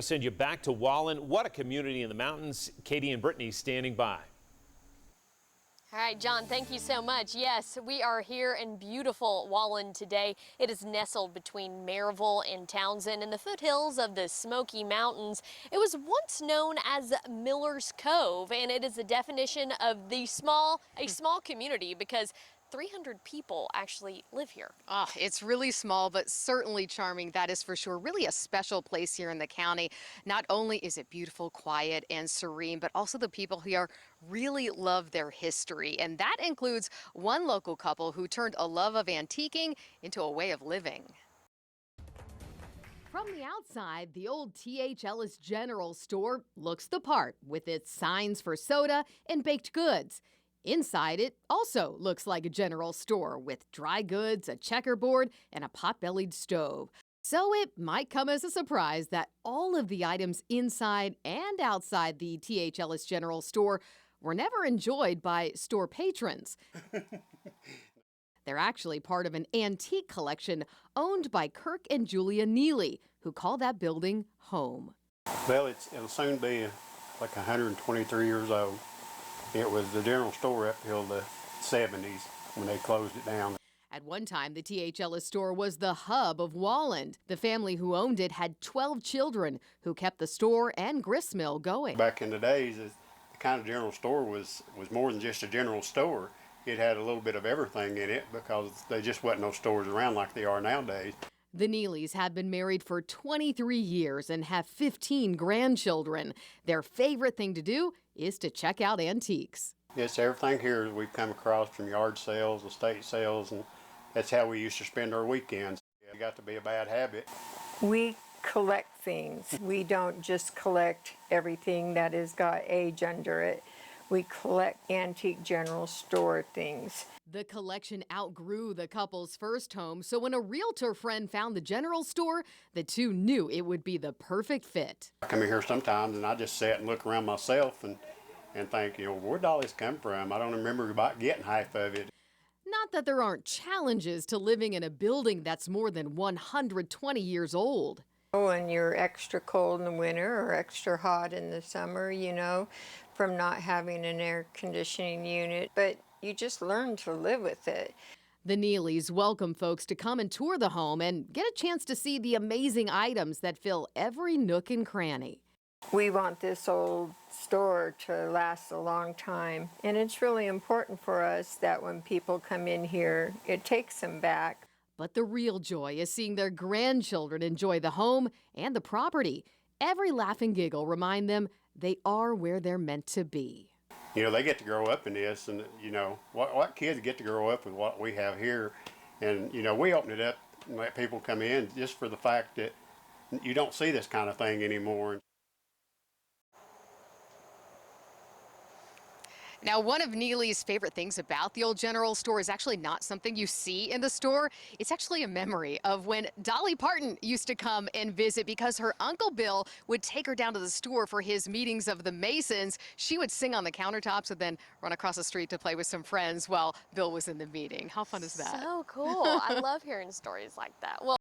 Send you back to Wallen. What a community in the mountains. Katie and Brittany standing by. All right, John, thank you so much. Yes, we are here in beautiful Wallen today. It is nestled between Maryville and Townsend in the foothills of the Smoky Mountains. It was once known as Miller's Cove, and it is the definition of a small community because 300 people actually live here. Oh, it's really small, but certainly charming. That is for sure. Really a special place here in the county. Not only is it beautiful, quiet, and serene, but also the people here really love their history. And that includes one local couple who turned a love of antiquing into a way of living. From the outside, the old T.H. Ellis General Store looks the part with its signs for soda and baked goods. Inside, it also looks like a general store with dry goods, a checkerboard, and a pot-bellied stove. So it might come as a surprise that all of the items inside and outside the T.H. Ellis General Store were never enjoyed by store patrons. They're actually part of an antique collection owned by Kirk and Julia Neely, who call that building home. Well, it'll soon be like 123 years old. It was the general store up till the 70s when they closed it down. At one time, the T.H. Ellis store was the hub of Wallen. The family who owned it had 12 children who kept the store and gristmill going. Back in the days, the kind of general store was more than just a general store. It had a little bit of everything in it because there just wasn't no stores around like they are nowadays. The Neelys have been married for 23 years and have 15 grandchildren. Their favorite thing to do is to check out antiques. Yes, everything here we've come across from yard sales, estate sales, and that's how we used to spend our weekends. It got to be a bad habit. We collect things. We don't just collect everything that has got age under it. We collect antique general store things. The collection outgrew the couple's first home, so when a realtor friend found the general store, the two knew it would be the perfect fit. I come in here sometimes and I just sit and look around myself and think, where'd all this come from? I don't remember about getting half of it. Not that there aren't challenges to living in a building that's more than 120 years old. When you're extra cold in the winter or extra hot in the summer, from not having an air conditioning unit, but you just learn to live with it. The Neelys welcome folks to come and tour the home and get a chance to see the amazing items that fill every nook and cranny. We want this old store to last a long time, and it's really important for us that when people come in here, it takes them back. But the real joy is seeing their grandchildren enjoy the home and the property. Every laugh and giggle remind them they are where they're meant to be. They get to grow up in this, and, what kids get to grow up with what we have here. And, we open it up and let people come in just for the fact that you don't see this kind of thing anymore. Now, one of Neely's favorite things about the old general store is actually not something you see in the store. It's actually a memory of when Dolly Parton used to come and visit because her Uncle Bill would take her down to the store for his meetings of the Masons. She would sing on the countertops and then run across the street to play with some friends while Bill was in the meeting. How fun is that? So cool. I love hearing stories like that. Well,